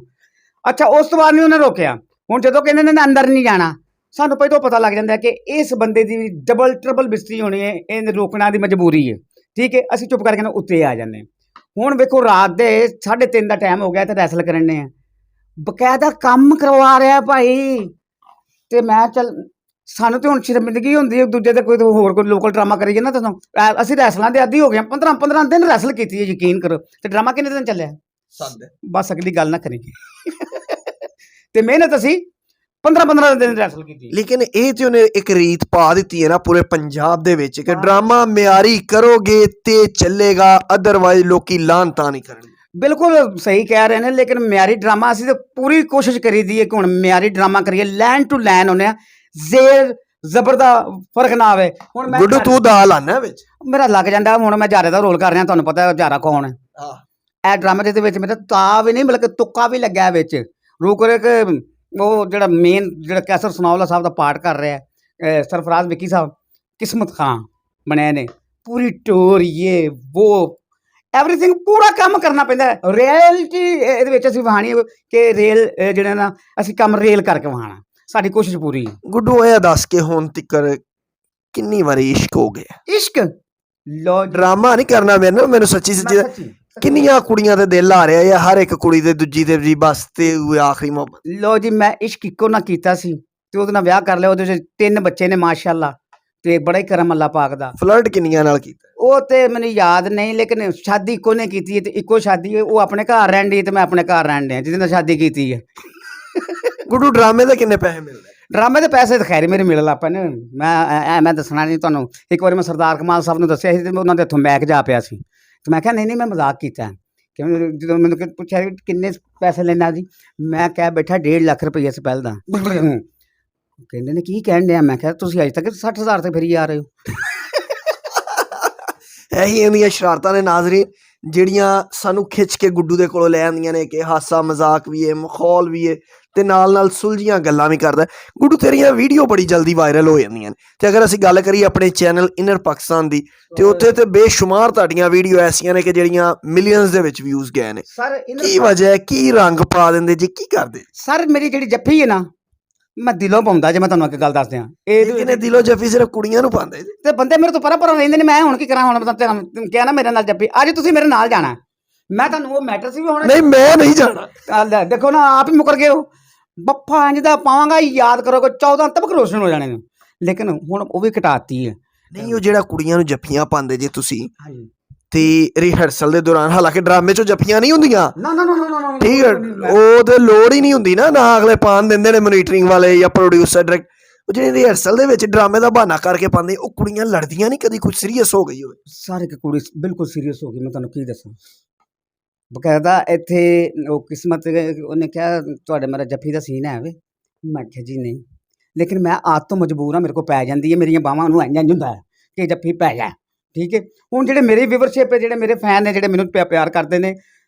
ਅੱਛਾ ਉਸ ਤੋਂ ਬਾਅਦ ਨਹੀਂ ਉਹਨੇ ਰੋਕਿਆ। ਹੁਣ ਜਦੋਂ ਕਹਿੰਦੇ ਨੇ ਅੰਦਰ ਨਹੀਂ ਜਾਣਾ, ਸਾਨੂੰ ਪਹਿਲਾਂ ਪਤਾ ਲੱਗ ਜਾਂਦਾ ਕਿ ਇਸ ਬੰਦੇ ਦੀ ਡਬਲ ਟਰਬਲ ਬਿਸਤਰੀ ਹੋਣੀ ਹੈ, ਇਹਨੇ ਰੋਕਣਾ ਦੀ ਮਜਬੂਰੀ ਹੈ, ਠੀਕ ਹੈ। ਅਸੀਂ ਚੁੱਪ ਕਰਕੇ ਨਾ ਉੱਤੇ ਆ ਜਾਂਦੇ। ਹੁਣ ਵੇਖੋ ਰਾਤ ਦੇ 3:30 ਦਾ ਟਾਈਮ ਹੋ ਗਿਆ ਤੇ ਰੈਸਲ ਕਰਨ ਨੇ, ਬਕਾਇਦਾ ਕੰਮ ਕਰਵਾ ਰਿਹਾ ਭਾਈ। ਤੇ ਮੈਂ ਚੱਲ ਸਾਨੂੰ ਤੇ ਹੁਣ ਸ਼ਰਮਿੰਦਗੀ ਹੁੰਦੀ ਹੈ ਦੂਜੇ ਤੇ ਕੋਈ ਹੋਰ ਕੋਈ ਲੋਕਲ ਡਰਾਮਾ ਕਰੀ ਜਾਂਦਾ। ਤੁਹਾਨੂੰ ਅਸੀਂ ਰੈਸਲਾਂ ਦੇ ਆਦੀ ਹੋ ਗਏ, 15 ਦਿਨ ਰੈਸਲ ਕੀਤੀ ਹੈ, ਯਕੀਨ ਕਰੋ। ਤੇ ਡਰਾਮਾ ਕਿੰਨੇ ਦਿਨ ਚੱਲਿਆ? 7 ਬਸ ਅਗਲੀ ਗੱਲ ਨਾ ਕਰੀ। ਤੇ ਮਿਹਨਤ ਅਸੀਂ 15 ਦਿਨ ਰੈਸਲ ਕੀਤੀ। ਲੇਕਿਨ ਇਹ ਤੇ ਉਹਨੇ ਇੱਕ ਰੀਤ ਪਾ ਦਿੱਤੀ ਹੈ ਨਾ ਪੂਰੇ ਪੰਜਾਬ ਦੇ ਵਿੱਚ ਕਿ ਡਰਾਮਾ ਮਿਆਰੀ ਕਰੋਗੇ ਤੇ ਚੱਲੇਗਾ, ਅਦਰਵਾਈਜ਼ ਲੋਕੀ ਲਾਹਨਤਾਂ ਨਹੀਂ ਕਰਨਗੇ। ਬਿਲਕੁਲ ਸਹੀ ਕਹਿ ਰਹੇ ਨੇ, ਲੇਕਿਨ ਮਿਆਰੀ ਡਰਾਮਾ ਅਸੀਂ ਤਾਂ ਪੂਰੀ ਕੋਸ਼ਿਸ਼ ਕਰੀਦੀ ਹੈ ਕਿ ਹੁਣ ਮਿਆਰੀ ਡਰਾਮਾ ਕਰੀਏ, ਲਾਈਨ ਟੂ ਲਾਈਨ ਹੁੰਦੇ ਆ, ਜ਼ੇਰ ਜ਼ਬਰ ਦਾ ਫਰਕ ਨਾ ਆਵੇ। ਹੁਣ ਮੈਂ ਗੁੱਡੂ ਤੂੰ ਦਾ ਲਾਣਾ ਵਿੱਚ ਮੇਰਾ ਲੱਗ ਜਾਂਦਾ। ਹੁਣ ਮੈਂ ਜਾਰੇ ਦਾ ਰੋਲ ਕਰ ਰਿਹਾ, ਤੁਹਾਨੂੰ ਪਤਾ ਜਾਰਾ ਕੌਣ ਹੈ। ਇਹ ਡਰਾਮੇ ਦੇ ਵਿੱਚ ਮੇਰਾ ਤਾ ਵੀ ਨਹੀਂ ਬਲਕਿ ਤੁੱਕਾ ਵੀ ਲੱਗਿਆ ਵਿੱਚ। ਰੁਕ ਕੇ ਉਹ ਜਿਹੜਾ ਮੇਨ ਜਿਹੜਾ ਕੈਸਰ ਸੁਨਾਉਲਾ ਸਾਹਿਬ ਦਾ ਪਾਰਟ ਕਰ ਰਿਹਾ ਸਰਫਰਾਜ਼ ਵਿੱਕੀ ਸਾਹਿਬ, ਕਿਸਮਤ ਖਾਨ ਬਣਿਆ ਨੇ। ਪੂਰੀ ਟੋਰ ਇਹ ਉਹ ਐਵਰੀਥਿੰਗ ਪੂਰਾ ਕੰਮ ਕਰਨਾ ਪੈਂਦਾ। ਰਿਐਲਿਟੀ ਇਹਦੇ ਵਿੱਚ ਅਸੀਂ ਵਹਾਣੀ ਕਿ ਰੇਲ ਜਿਹੜਾ ਨਾ ਅਸੀਂ ਕੰਮ ਰੇਲ ਕਰਕੇ ਵਹਾਣਾ, ਸਾਡੀ ਕੋਸ਼ਿਸ਼ ਪੂਰੀ। ਗੁੱਡੂ ਇਹ ਦੱਸ ਕੇ ਹੁਣ ਤੱਕ ਕਿੰਨੀ ਵਾਰੀ ਇਸ਼ਕ ਹੋ ਗਿਆ? ਇਸ਼ਕ ਲੋ ਡਰਾਮਾ ਨਹੀਂ ਕਰਨਾ ਮੈਨੂੰ ਸੱਚੀ ਸੱਚੀ। ਕਿੰਨੀਆਂ ਕੁੜੀਆਂ ਦੇ ਦਿਲ ਆ ਰਿਹਾ ਜਾਂ ਹਰ ਇੱਕ ਕੁੜੀ ਦੇ ਦੂਜੀ ਦੇ ਜੀ ਬਸ ਤੇ ਆਖਰੀ ਮੁਹੱਬਤ? ਲੋ ਜੀ ਮੈਂ ਇਸ਼ਕ ਇੱਕੋ ਨਾਲ ਕੀਤਾ ਸੀ ਤੇ ਉਹਦੇ ਨਾਲ ਵਿਆਹ ਕਰ ਲਿਆ। ਉਹਦੇ ਵਿੱਚ 3 ਬੱਚੇ ਨੇ ਮਾਸ਼ਾਅੱਲਾ, ਤੇ ਬੜਾ ਹੀ ਕਰਮ ਅੱਲਾ ਪਾਕ ਦਾ। ਫਲਰਟ ਕਿੰਨੀਆਂ ਨਾਲ ਕੀਤਾ? ਉਹ ਤੇ ਮੈਨੂੰ ਯਾਦ ਨਹੀਂ, ਲੇਕਿਨ ਸ਼ਾਦੀ ਇੱਕੋ ਨੇ ਕੀਤੀ ਹੈ ਤੇ ਇੱਕੋ ਸ਼ਾਦੀ ਹੈ। ਉਹ ਆਪਣੇ ਘਰ ਰਹਿਣ ਦੀ ਤੇ ਮੈਂ ਆਪਣੇ ਘਰ ਰਹਿਣ ਡਿਆ ਜਿਹਦੇ ਨਾਲ ਸ਼ਾਦੀ ਕੀਤੀ ਹੈ। ਗੁੱਡੂ ਡਰਾਮੇ ਦੇ ਕਿੰਨੇ ਪੈਸੇ ਮਿਲਦੇ? ਡਰਾਮੇ ਦੇ ਪੈਸੇ ਤਾਂ ਖੈਰ ਮੇਰੇ ਮਿਲ ਲੱਗ ਪਏ ਨੇ। ਮੈਂ ਦੱਸਣਾ ਨਹੀਂ ਤੁਹਾਨੂੰ। ਇੱਕ ਵਾਰੀ ਮੈਂ ਸਰਦਾਰ ਕਮਾਲ ਸਾਹਿਬ ਨੂੰ ਦੱਸਿਆ ਸੀ ਤੇ ਉਹਨਾਂ ਦੇ ਹੱਥੋਂ ਮੈਕ ਜਾ ਪਿਆ ਸੀ ਤੇ ਮੈਂ ਕਿਹਾ ਨਹੀਂ ਮੈਂ ਮਜ਼ਾਕ ਕੀਤਾ। ਕਿਉਂ ਜਦੋਂ ਮੈਨੂੰ ਪੁੱਛਿਆ ਕਿੰਨੇ ਪੈਸੇ ਲੈਣਾ ਜੀ, ਮੈਂ ਕਿਹਾ ਬੈਠਾ 1.5 ਲੱਖ ਰੁਪਈਆ ਸਪੈਲ ਦਾ। ਕਹਿੰਦੇ ਨੇ ਕੀ ਕਹਿਣ ਡਿਆ? ਮੈਂ ਕਿਹਾ ਤੁਸੀਂ ਅੱਜ ਤੱਕ 60,000 ਤੇ ਫਿਰੀ ਆ ਰਹੇ ਹੋ। ਇਹੀ ਇਹਦੀਆਂ ਸ਼ਰਾਰਤਾਂ ਨੇ ਨਾਜ਼ਰੀਨ, ਜਿਹੜੀਆਂ ਸਾਨੂੰ ਖਿੱਚ ਕੇ ਗੁੱਡੂ ਦੇ ਕੋਲੋਂ ਲੈ ਆਉਂਦੀਆਂ ਨੇ ਕਿ ਹਾਸਾ ਮਜ਼ਾਕ ਵੀ ਹੈ, ਮਖੌਲ ਵੀ ਹੈ, ਤੇ ਨਾਲ ਸੁਲਝੀਆਂ ਗੱਲਾਂ ਵੀ ਕਰਦਾ। ਗੁੱਡੂ ਤੇਰੀਆਂ ਵੀਡੀਓ ਬੜੀ ਜਲਦੀ ਵਾਇਰਲ ਹੋ ਜਾਂਦੀਆਂ ਨੇ, ਤੇ ਅਗਰ ਅਸੀਂ ਗੱਲ ਕਰੀਏ ਆਪਣੇ ਚੈਨਲ ਇਨਰ ਪਾਕਿਸਤਾਨ ਦੀ, ਤੇ ਉੱਥੇ ਤੇ ਬੇਸ਼ੁਮਾਰ ਤੁਹਾਡੀਆਂ ਵੀਡੀਓ ਐਸੀਆਂ ਨੇ ਕਿ ਜਿਹੜੀਆਂ ਮਿਲੀਅਨਸ ਦੇ ਵਿੱਚ ਵਿਊਜ਼ ਗਏ ਨੇ। ਸਰ ਕੀ ਵਜ੍ਹਾ ਹੈ, ਕੀ ਰੰਗ ਪਾ ਦਿੰਦੇ ਜੀ, ਕੀ ਕਰਦੇ? ਸਰ ਮੇਰੀ ਜਿਹੜੀ ਜੱਫੀ ਹੈ ਨਾ, ਮੈਂ ਦਿਲੋਂ ਪਾਉਂਦਾ ਜੇ। ਮੈਂ ਤੁਹਾਨੂੰ ਇੱਕ ਗੱਲ ਦੱਸ ਦਿਆਂ, ਇਹ ਕਿਨੇ ਦਿਲੋਂ ਜੱਫੀ ਸਿਰਫ ਕੁੜੀਆਂ ਨੂੰ ਪਾਉਂਦੇ ਜੀ? ਤੇ ਬੰਦੇ ਮੇਰੇ ਤੋਂ ਪਰਾਂ ਰਹਿੰਦੇ ਨੇ, ਮੈਂ ਹੁਣ ਕੀ ਕਰਾਂ? ਹੁਣ ਤੁਹਾਨੂੰ ਕਿਹਾ ਨਾ ਮੇਰੇ ਨਾਲ ਜੱਫੀ, ਅੱਜ ਤੁਸੀਂ ਮੇਰੇ ਨਾਲ ਜਾਣਾ। ਮੈਂ ਤੁਹਾਨੂੰ ਉਹ ਮੈਟਰ ਸੀ ਵੀ ਹੁਣ ਨਹੀਂ, ਮੈਂ ਨਹੀਂ ਜਾਣਾ। ਦੇਖੋ ਨਾ, ਆਪ ਹੀ ਮੁਕਰ ਗਏ ਹੋ। ਬੱਫਾ ਇੰਜ ਦਾ ਪਾਵਾਂਗਾ, ਯਾਦ ਕਰੋਗੇ 14 ਤਬਕ ਰੋਸ਼ਨ ਹੋ ਜਾਣੇ ਨੇ, ਲੇਕਿਨ ਹੁਣ ਉਹ ਵੀ ਘਟਾਤੀ ਹੈ। ਨਹੀਂ, ਉਹ ਜਿਹੜਾ ਕੁੜੀਆਂ ਨੂੰ ਜੱਫੀਆਂ ਪਾਉਂਦੇ ਜੇ ਤੁਸੀਂ, ਹਾਂਜੀ, ਤੇ ਰਿਹਰਸਲ ਦੇ ਦੌਰਾਨ, ਹਾਲਾਂਕਿ ਡਰਾਮੇ 'ਚ ਜੱਫੀਆਂ ਨਹੀਂ ਹੁੰਦੀਆਂ, ਨਾ ਨਾ ਨਾ ਨਾ, ਠੀਕ ਹੈ, ਉਹ ਤੇ ਲੋੜ ਹੀ ਨਹੀਂ ਹੁੰਦੀ ਨਾ ਅਗਲੇ ਪਾਣ ਦਿੰਦੇ ਨੇ ਮੋਨੀਟਰਿੰਗ ਵਾਲੇ ਜਾਂ ਪ੍ਰੋਡਿਊਸਰ ਡਾਇਰੈਕਟ। ਉਹ ਜਿਹੜੇ ਰਿਹਰਸਲ ਦੇ ਵਿੱਚ ਡਰਾਮੇ ਦਾ ਬਹਾਨਾ ਕਰਕੇ ਪਾਉਂਦੇ, ਉਹ ਕੁੜੀਆਂ ਲੜਦੀਆਂ ਨਹੀਂ ਕਦੀ ਕੁਝ ਸੀਰੀਅਸ ਹੋ ਗਈ ਹੋਵੇ? ਸਾਰੇ ਇੱਕ ਕੁੜੀ ਬਿਲਕੁਲ ਸੀਰੀਅਸ ਹੋ ਗਈ, ਮੈਂ ਤੁਹਾਨੂੰ ਕੀ ਦੱਸਾਂ। ਬਕਾਇਦਾ ਇੱਥੇ ਉਹ ਕਿਸਮਤ, ਉਹਨੇ ਕਿਹਾ ਤੁਹਾਡੇ ਮੇਰਾ ਜੱਫੀ ਦਾ ਸੀਨ ਹੈ ਵੇ। ਮੈਂ ਕਿਹਾ ਜੀ ਨਹੀਂ, ਲੇਕਿਨ ਮੈਂ ਆਦਤ ਤੋਂ ਮਜਬੂਰ ਹਾਂ, ਮੇਰੇ ਕੋਲ ਪੈ ਜਾਂਦੀ ਹੈ, ਮੇਰੀਆਂ ਬਾਹਾਂ ਨੂੰ ਇੰਝ ਹੁੰਦਾ ਹੈ ਕਿ ਜੱਫੀ ਪੈ ਜਾ। ਠੀਕ ਹੈ, ਹੁਣ ਜਿਹੜੇ ਮੇਰੇ ਵਿਵਰਸ਼ਿਪ ਹੈ, ਜਿਹੜੇ ਮੇਰੇ ਫੈਨ ਨੇ, ਜਿਹੜੇ ਮੈਨੂੰ ਪਿਆਰ ਕਰਦੇ ਨੇ,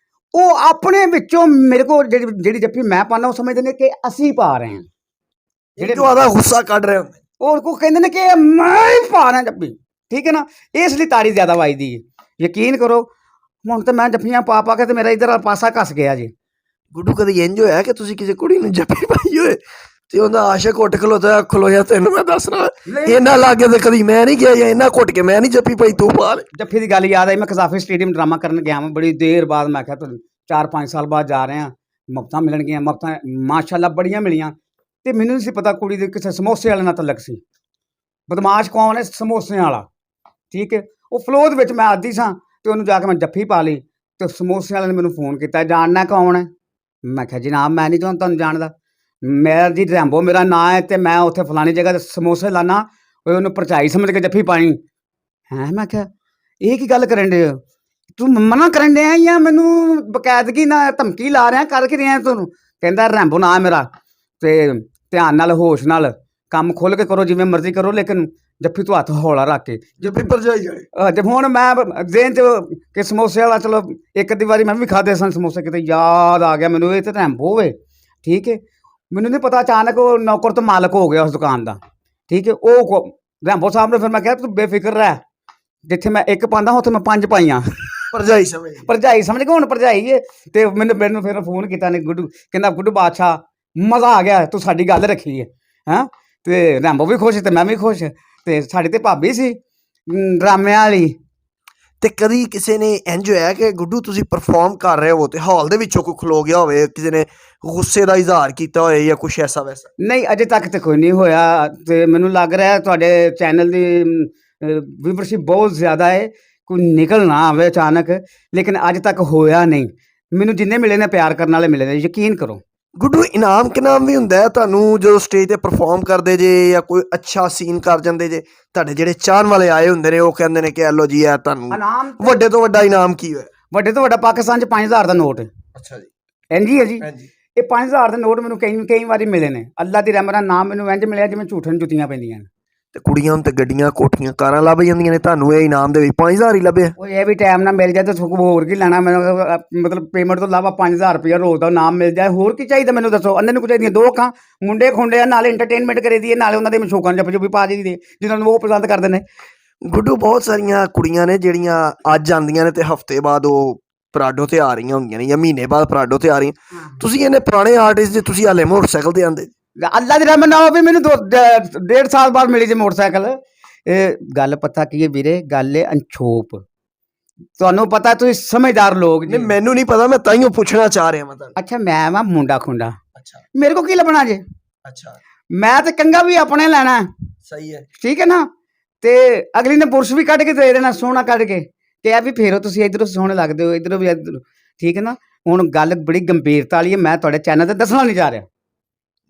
ਉਹ ਆਪਣੇ ਵਿੱਚੋਂ ਮੇਰੇ ਕੋਲ ਜਿਹੜੀ ਜੱਫੀ ਮੈਂ ਪਾਉਂਦਾ, ਉਹ ਸਮਝਦੇ ਨੇ ਕਿ ਅਸੀਂ ਪਾ ਰਹੇ ਹਾਂ। ਜਿਹੜੇ ਤੁਹਾਡਾ ਗੁੱਸਾ ਕੱਢ ਰਹੇ ਹੁੰਦੇ, ਉਹ ਕੋ ਕਹਿੰਦੇ ਨੇ ਕਿ ਮੈਂ ਹੀ ਪਾ ਰਿਹਾ ਜੱਫੀ। ਠੀਕ ਹੈ ਨਾ, ਇਸ ਲਈ ਤਾੜੀ ਜ਼ਿਆਦਾ ਵੱਜਦੀ ਹੈ। ਯਕੀਨ ਕਰੋ, ਹੁਣ ਤਾਂ ਮੈਂ ਜੱਫੀਆਂ ਪਾ ਕੇ ਤੇ ਮੇਰਾ ਇੱਧਰ ਪਾਸਾ ਘਸ ਗਿਆ ਜੀ। ਗੁੱਡੂ ਕਦੀ ਇੰਜ ਹੋਇਆ ਕਿ ਤੁਸੀਂ ਕਿਸੇ ਕੁੜੀ ਨੂੰ ਜੱਫੀ ਪਾਈ ਹੋਏ ਤੇ ਉਹਦਾ ਆਸ਼ਕ ਉੱਠ ਖਲੋਇਆ, ਤੈਨੂੰ ਮੈਂ ਦੱਸਣਾ ਇਹਨਾਂ ਲਾਗੇ ਤੇ ਕਦੀ ਮੈਂ ਨਹੀਂ ਗਿਆ, ਜਾਂ ਇਹਨਾਂ ਘੁੱਟ ਕੇ ਮੈਂ ਨਹੀਂ ਜੱਫੀ ਪਾਈ, ਤੂੰ ਪਾ ਲੈ? ਜੱਫੀ ਦੀ ਗੱਲ ਯਾਦ ਆਈ, ਮੈਂ ਕਜ਼ਾਫੀ ਸਟੇਡੀਅਮ ਡਰਾਮਾ ਕਰਨ ਗਿਆ ਮੈਂ ਬੜੀ ਦੇਰ ਬਾਅਦ। ਮੈਂ ਕਿਹਾ ਤੁਹਾਨੂੰ 4-5 ਸਾਲ ਬਾਅਦ ਜਾ ਰਹੇ ਹਾਂ, ਮੁਫਤਾਂ ਮਿਲਣਗੀਆਂ। ਮੁਫਤਾਂ ਮਾਸ਼ਾਅੱਲਾ ਬੜੀਆਂ ਮਿਲੀਆਂ, ਤੇ ਮੈਨੂੰ ਨਹੀਂ ਸੀ ਪਤਾ ਕੁੜੀ ਦੇ ਕਿਸੇ ਸਮੋਸੇ ਵਾਲੇ ਨਾਲ ਤਲਕ ਸੀ। ਬਦਮਾਸ਼ ਕੌਣ ਹੈ? ਸਮੋਸਿਆਂ ਵਾਲਾ। ਠੀਕ ਹੈ, ਉਹ ਫਲੋ ਦੇ ਵਿੱਚ ਮੈਂ ਆਦੀ ਸਾਂ, ਤੇ ਉਹਨੂੰ ਜਾ ਕੇ ਮੈਂ ਜੱਫੀ ਪਾ ਲਈ, ਤੇ ਸਮੋਸੇ ਵਾਲੇ ਨੇ ਮੈਨੂੰ ਫੋਨ ਕੀਤਾ, ਜਾਣਨਾ ਕੌਣ ਹੈ? ਮੈਂ ਕਿਹਾ ਜਨਾਬ ਮੈਂ ਨਹੀਂ ਤੁਹਾਨੂੰ ਜਾਣਦਾ, ਮੈਂ ਜੀ ਰੈਂਬੋ ਮੇਰਾ ਨਾਂ ਹੈ, ਤੇ ਮੈਂ ਉੱਥੇ ਫਲਾਣੀ ਜਗ੍ਹਾ 'ਤੇ ਸਮੋਸੇ ਲਾਣਾ। ਉਹਨੂੰ ਪਰਚਾਈ ਸਮਝ ਕੇ ਜੱਫੀ ਪਾਣੀ ਹੈ। ਮੈਂ ਕਿਹਾ ਇਹ ਕੀ ਗੱਲ ਕਰਨ ਡੇ ਹੋ? ਤੂੰ ਮਨਾ ਕਰਨ ਡਿਆ ਜਾਂ ਮੈਨੂੰ ਬਕਾਇਦਗੀ ਨਾਲ ਧਮਕੀ ਲਾ ਰਿਹਾ, ਕਰ ਕੇ ਰਿਹਾ ਤੁਹਾਨੂੰ? ਕਹਿੰਦਾ ਰੈਂਬੋ ਨਾਂ ਮੇਰਾ, ਤੇ ਧਿਆਨ ਨਾਲ, ਹੋਸ਼ ਨਾਲ ਕੰਮ ਖੁੱਲ੍ਹ ਕੇ ਕਰੋ, ਜਿਵੇਂ ਮਰਜ਼ੀ ਕਰੋ, ਲੇਕਿਨ ਜੱਫੀ ਤੂੰ ਹੱਥ ਹੌਲਾ ਰੱਖ ਕੇ ਜੱਫੀ ਭਰਜਾਈ ਜਾਏ। ਜਦ ਹੁਣ ਮੈਂ ਦੇਣ 'ਚ ਕਿ ਸਮੋਸੇ ਵਾਲਾ, ਚਲੋ ਇੱਕ ਅੱਧੀ ਵਾਰੀ ਮੈਂ ਵੀ ਖਾਦੇ ਸਨ ਸਮੋਸੇ, ਕਿਤੇ ਯਾਦ ਆ ਗਿਆ ਮੈਨੂੰ ਇਹ ਤਾਂ ਰੈਂਬੋ ਹੋਵੇ। ਠੀਕ ਹੈ, ਮੈਨੂੰ ਨਹੀਂ ਪਤਾ, ਅਚਾਨਕ ਉਹ ਨੌਕਰ ਤੋਂ ਮਾਲਕ ਹੋ ਗਿਆ ਉਸ ਦੁਕਾਨ ਦਾ। ਠੀਕ ਹੈ, ਉਹ ਰੈਂਬੋ ਸਾਹਿਬ ਨੇ ਫਿਰ ਮੈਂ ਕਿਹਾ ਤੂੰ ਬੇਫਿਕਰ ਰਹਿ, ਜਿੱਥੇ ਮੈਂ ਇੱਕ ਪਾਉਂਦਾ ਉੱਥੇ ਮੈਂ 5 ਪਾਈਆਂ। ਭਰਜਾਈ ਸਮਝ ਕੇ ਹੁਣ ਭਰਜਾਈ ਹੈ। ਤੇ ਮੈਨੂੰ ਫਿਰ ਫੋਨ ਕੀਤਾ ਨੇ ਗੁੱਡੂ, ਕਹਿੰਦਾ ਗੁੱਡੂ ਬਾਦਸ਼ਾਹ ਮਜ਼ਾ ਆ ਗਿਆ, ਤੂੰ ਸਾਡੀ ਗੱਲ ਰੱਖੀ ਹੈ। ਹੈਂ, ਤੇ ਰੈਂਬੋ ਵੀ ਖੁਸ਼ ਤੇ ਮੈਂ ਵੀ ਖੁਸ਼, ਤੇ ਸਾਡੀ ਤੇ ਭਾਬੀ ਸੀ ਡਰਾਮਿਆਂ ਵਾਲੀ। ਤੇ ਕਦੀ ਕਿਸੇ ਨੇ ਇੰਜ ਹੋਇਆ ਕਿ ਗੁੱਡੂ ਤੁਸੀਂ ਪਰਫਾਰਮ ਕਰ ਰਹੇ ਹੋ ਤੇ ਹਾਲ ਦੇ ਵਿੱਚੋਂ ਕੋਈ ਖਲੋ ਗਿਆ ਹੋਵੇ, ਕਿਸੇ ਨੇ ਗੁੱਸੇ ਦਾ ਇਜ਼ਹਾਰ ਕੀਤਾ ਹੋਏ ਜਾਂ ਕੁਛ ਐਸਾ ਵੈਸਾ? ਨਹੀਂ, ਅਜੇ ਤੱਕ ਤੇ ਕੋਈ ਨਹੀਂ ਹੋਇਆ, ਤੇ ਮੈਨੂੰ ਲੱਗ ਰਿਹਾ ਤੁਹਾਡੇ ਚੈਨਲ ਦੀ ਵਿਊਵਰਸ਼ਿਪ ਬਹੁਤ ਜ਼ਿਆਦਾ ਹੈ, ਕੋਈ ਨਿਕਲ ਨਾ ਆਵੇ ਅਚਾਨਕ, ਲੇਕਿਨ ਅੱਜ ਤੱਕ ਹੋਇਆ ਨਹੀਂ। ਮੈਨੂੰ ਜਿੰਨੇ ਮਿਲੇ ਨੇ ਪਿਆਰ ਕਰਨ ਵਾਲੇ ਮਿਲੇ ਨੇ, ਯਕੀਨ ਕਰੋ। ਗੁੱਡੂ ਇਨਾਮ ਕਿਨਾਮ ਵੀ ਹੁੰਦਾ ਤੁਹਾਨੂੰ ਜਦੋਂ ਸਟੇਜ ਤੇ ਪਰਫਾਰਮ ਕਰਦੇ ਜੇ, ਜਾਂ ਕੋਈ ਅੱਛਾ ਸੀਨ ਕਰ ਜਾਂਦੇ ਜੇ, ਤੁਹਾਡੇ ਜਿਹੜੇ ਚਾਹਣ ਵਾਲੇ ਆਏ ਹੁੰਦੇ ਨੇ ਉਹ ਕਹਿੰਦੇ ਨੇ ਕਿ ਲਓ ਜੀ ਇਹ ਤੁਹਾਨੂੰ ਇਨਾਮ? ਵੱਡੇ ਤੋਂ ਵੱਡਾ ਇਨਾਮ ਕੀ ਹੋਇਆ? ਵੱਡੇ ਤੋਂ ਵੱਡਾ ਪਾਕਿਸਤਾਨ 'ਚ 5000 ਦਾ ਨੋਟ। ਅੱਛਾ ਜੀ। ਇੰਜੀ ਹੈ ਜੀ, ਇਹ 5000 ਦੇ ਨੋਟ ਮੈਨੂੰ ਕਈ ਵਾਰੀ ਮਿਲੇ ਨੇ। ਅੱਲਾ ਦੀ ਰਹਿਮਤ ਨਾਲ ਨਾਮ ਮੈਨੂੰ ਇੰਜ ਮਿਲਿਆ ਜਿਵੇਂ ਝੂਠਣ ਜੁੱਤੀਆਂ ਪੈਂਦੀਆਂ ਨੇ। ਤੇ ਕੁੜੀਆਂ ਨੂੰ ਤੇ ਗੱਡੀਆਂ, ਕੋਠੀਆਂ, ਕਾਰਾਂ ਲੱਭ ਜਾਂਦੀਆਂ ਨੇ, ਤੁਹਾਨੂੰ ਇਹ ਇਨਾਮ ਦੇ ਵਿੱਚ 5000 ਹੀ ਲੱਭਿਆ? ਉਹ ਇਹ ਵੀ ਟਾਈਮ ਨਾਲ ਮਿਲ ਜਾਏ ਤਾਂ ਹੋਰ ਕੀ ਲੈਣਾ ਮੈਨੂੰ? ਮਤਲਬ ਪੇਮੈਂਟ ਤੋਂ ਇਲਾਵਾ 5000 ਰੁਪਇਆ ਰੋਜ਼ ਦਾ ਨਾਮ ਮਿਲ ਜਾਏ, ਹੋਰ ਕੀ ਚਾਹੀਦਾ ਮੈਨੂੰ? ਦੱਸੋ। ਅੰਨੇ ਨੂੰ ਕੁਝ ਚਾਹੀਦੀਆਂ? 2 ਅੱਖਾਂ, ਮੁੰਡੇ ਖੁੰਡੇ ਆ, ਨਾਲੇ ਇੰਟਰਟੇਨਮੈਂਟ ਕਰੀ ਦੀ ਹੈ, ਨਾਲੇ ਉਹਨਾਂ ਦੇ ਮਸ਼ੂਕਾਂ ਜੱਪ ਵੀ ਪਾ ਦੀ ਦੇ, ਜਿਹਨਾਂ ਨੂੰ ਉਹ ਪਸੰਦ ਕਰਦੇ ਨੇ। ਗੁੱਡੂ ਬਹੁਤ ਸਾਰੀਆਂ ਕੁੜੀਆਂ ਨੇ ਜਿਹੜੀਆਂ ਅੱਜ ਆਉਂਦੀਆਂ ਨੇ ਤੇ ਹਫ਼ਤੇ ਬਾਅਦ ਉਹ ਪਰਾਡੋ ਤੇ ਆ ਰਹੀਆਂ ਹੁੰਦੀਆਂ ਨੇ, ਜਾਂ ਮਹੀਨੇ ਬਾਅਦ ਪਰਾਡੋ ਤੇ ਆ ਰਹੀਆਂ। ਤੁਸੀਂ ਇਹਨੇ ਪੁਰਾਣੇ ਆਰਟਿਸਟ ਜੇ ਤੁਸੀਂ ਹਾਲੇ ਮੋਟਰਸਾਈਕਲ ਤੇ ਆਉਂਦੇ? ਅੱਲਾ ਦੀ ਰਹਿਮਤ ਨਾਲ ਵੀ ਮੈਨੂੰ 1.5 ਸਾਲ ਬਾਅਦ ਮਿਲੀ ਜੀ ਮੋਟਰਸਾਈਕਲ। ਇਹ ਗੱਲ ਪਤਾ ਕੀ ਹੈ ਵੀਰੇ, ਗੱਲ ਹੈ ਅਨਛੋਪ। ਤੁਹਾਨੂੰ ਪਤਾ, ਤੁਸੀਂ ਸਮਝਦਾਰ ਲੋਕ ਜੀ। ਮੈਨੂੰ ਨਹੀਂ ਪਤਾ, ਮੈਂ ਤਾਈਓ ਪੁੱਛਣਾ ਚਾਹ ਰਿਹਾ ਮੈਂ ਤੁਹਾਨੂੰ। ਅੱਛਾ, ਮੈਂ ਵਾ ਮੁੰਡਾ ਖੁੰਡਾ, ਅੱਛਾ, ਮੇਰੇ ਕੋ ਕੀ ਲੱਭਣਾ ਜੇ? ਅੱਛਾ, ਮੈਂ ਤੇ ਕੰਗਾ ਵੀ ਆਪਣੇ ਲੈਣਾ। ਸਹੀ ਹੈ, ਠੀਕ ਹੈ ਨਾ। ਤੇ ਅਗਲੀ ਨੇ ਪੁਰਸ਼ ਵੀ ਕੱਢ ਕੇ ਦੇ ਦੇਣਾ, ਸੋਹਣਾ ਕੱਢ ਕੇ, ਕਿਹਾ ਵੀ ਫੇਰੋ ਤੁਸੀਂ ਇੱਧਰੋਂ ਸੋਹਣੇ ਲੱਗਦੇ ਹੋ, ਇੱਧਰੋਂ ਵੀ ਇੱਧਰੋਂ। ਠੀਕ ਹੈ ਨਾ। ਹੁਣ ਗੱਲ ਬੜੀ ਗੰਭੀਰਤਾ ਵਾਲੀ ਹੈ, ਮੈਂ ਤੁਹਾਡੇ ਚੈਨਲ ਤੇ ਦੱਸਣਾ ਨਹੀਂ ਚਾਹ ਰਿਹਾ।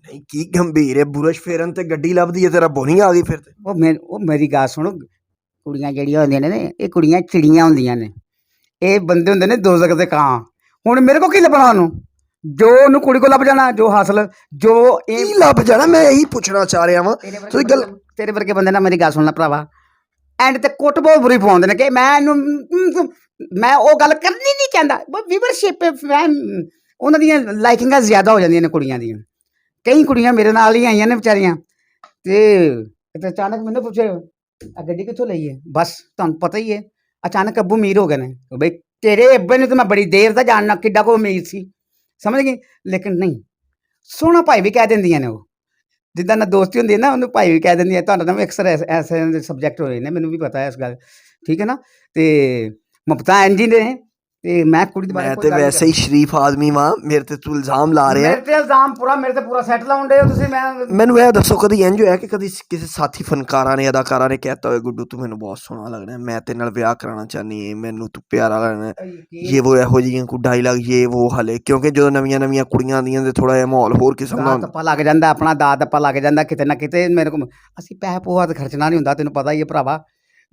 ਨਹੀਂ, ਕੀ ਗੰਭੀਰ ਹੈ? ਬੁਰਸ਼ ਫੇਰਨ ਤੇ ਗੱਡੀ ਲੱਭਦੀ ਹੈ, ਤੇਰਾ ਬੋਨੀ ਆ ਗਈ ਫਿਰ ਤੇ? ਉਹ ਮੇਰੀ ਗੱਲ ਸੁਣੋ, ਕੁੜੀਆਂ ਜਿਹੜੀਆਂ ਹੁੰਦੀਆਂ ਨੇ, ਇਹ ਕੁੜੀਆਂ ਚਿੜੀਆਂ ਹੁੰਦੀਆਂ ਨੇ, ਇਹ ਬੰਦੇ ਹੁੰਦੇ ਨੇ ਦੋਜ਼ਖ ਦੇ ਕਾਂ। ਹੁਣ ਮੇਰੇ ਕੋਲ ਕੀ ਲੱਭਣਾ ਉਹਨੂੰ? ਜੋ ਉਹਨੂੰ ਕੁੜੀ ਕੋਲ ਲੱਭ ਜਾਣਾ, ਜੋ ਹਾਸਲ, ਜੋ ਇਹ ਲੱਭ ਜਾਣਾ। ਮੈਂ ਇਹੀ ਪੁੱਛਣਾ ਚਾਹ ਰਿਹਾ ਵਾਂ। ਤੁਸੀਂ ਗੱਲ, ਤੇਰੇ ਵਰਗੇ ਬੰਦੇ ਨਾਲ ਮੇਰੀ ਗੱਲ ਸੁਣਨਾ ਭਰਾਵਾ, ਐਂਡ ਤੇ ਕੁੱਟ ਬਹੁਤ ਬੁਰੀ ਪਵਾਉਂਦੇ ਨੇ ਕਿ ਮੈਂ ਇਹਨੂੰ ਮੈਂ ਉਹ ਗੱਲ ਕਰਨੀ ਨਹੀਂ ਚਾਹੁੰਦਾ ਵੀਵਰਸ਼ਿਪ ਉਹਨਾਂ ਦੀਆਂ ਲਾਈਕਿੰਗਾਂ ਜ਼ਿਆਦਾ ਹੋ ਜਾਂਦੀਆਂ ਨੇ ਕੁੜੀਆਂ ਦੀਆਂ। ਕਈ ਕੁੜੀਆਂ ਮੇਰੇ ਨਾਲ ਹੀ ਆਈਆਂ ਨੇ ਵਿਚਾਰੀਆਂ ਤੇ ਅਚਾਨਕ ਮੈਨੂੰ ਪੁੱਛੇ ਆ ਗੱਡੀ ਕਿੱਥੋਂ ਲਈ ਹੈ। ਬਸ ਤੁਹਾਨੂੰ ਪਤਾ ਹੀ ਹੈ ਅਚਾਨਕ ਅੱਬੂ ਅਮੀਰ ਹੋ ਗਏ ਨੇ ਬਈ ਤੇਰੇ ਅੱਬੇ ਨੂੰ ਤਾਂ ਮੈਂ ਬੜੀ ਦੇਰ ਦਾ ਜਾਣਨਾ ਕਿੱਡਾ ਕੋ ਅਮੀਰ ਸੀ ਸਮਝ ਗਈ। ਲੇਕਿਨ ਨਹੀਂ ਸੋਹਣਾ ਭਾਈ ਵੀ ਕਹਿ ਦਿੰਦੀਆਂ ਨੇ ਉਹ ਜਿੱਦਾਂ ਨਾ ਦੋਸਤੀ ਹੁੰਦੀ ਹੈ ਨਾ ਉਹਨੂੰ ਭਾਈ ਵੀ ਕਹਿ ਦਿੰਦੀ ਹੈ। ਤੁਹਾਡਾ ਨਾ ਅਕਸਰ ਐਸੇ ਸਬਜੈਕਟ ਹੋਏ ਨੇ ਮੈਨੂੰ ਵੀ ਪਤਾ ਹੈ ਇਸ ਗੱਲ ਠੀਕ ਹੈ ਨਾ। ਤੇ ਮੁਫਤਾ ਇੰਝ ਹੀ ਨੇ ਤੇ ਮੈਂ ਕੁੜੀ ਦੇ ਬਾਰੇ मैं ਕੋਈ तो ਗੱਲ ਨਹੀਂ वैसे ही शरीफ आदमी वां मेरे ते तू इल्जाम ला रहे ਮੇਰੇ ਤੇ ਇਲਜ਼ਾਮ ਮੇਰੇ ਤੇ ਪੂਰਾ ਸੈੱਟ ਲਾਉਣ ਦੇ ਹੋ ਤੁਸੀਂ। ਮੈਂ ਮੈਨੂੰ ਇਹ ਦੱਸੋ ਕਦੀ ਇੰਜ ਹੋਇਆ ਕਿ ਕਦੀ ਕਿਸੇ ਸਾਥੀ ਫਨਕਾਰਾਂ ਨੇ ਅਦਾਕਾਰਾਂ ਨੇ ਕਹਿਤਾ ਹੋਵੇ ਗੁੱਡੂ ਤੂੰ ਮੈਨੂੰ ਬਹੁਤ ਸੋਹਣਾ ਲੱਗਦਾ ਮੈਂ ਤੇਰੇ ਨਾਲ ਵਿਆਹ ਕਰਾਉਣਾ ਚਾਹਨੀ ਹੈ ਮੈਨੂੰ ਤੂੰ ਪਿਆਰਾ ਲੱਗਦਾ ਇਹ ਉਹ ਇਹੋ ਜਿਹੀਆਂ ਕੋਈ ਡਾਇਲਾਗ ਇਹ ਉਹ ਹਲੇ ਕਿਉਂਕਿ ਜਦੋਂ ਨਵੀਆਂ ਨਵੀਆਂ ਕੁੜੀਆਂ ਆਉਂਦੀਆਂ ਤੇ ਥੋੜਾ ਜਿਹਾ ਮਾਹੌਲ ਹੋਰ ਕਿਸਮ ਦਾ ਦਾ ਹੁੰਦਾ। ਧੱਪਾ ਲੱਗ ਜਾਂਦਾ ਆਪਣਾ ਦਾ ਧੱਪਾ ਲੱਗ ਜਾਂਦਾ ਕਿਤੇ ਨਾ ਕਿਤੇ ਮੇਰੇ ਕੋਲ ਅਸੀਂ ਪੈਸੇ ਪੂਆ ਤੇ ਖਰਚਣਾ ਨਹੀਂ ਹੁੰਦਾ ਤੈਨੂੰ ਪਤਾ ਹੀ ਹੈ ਭਰਾਵਾ।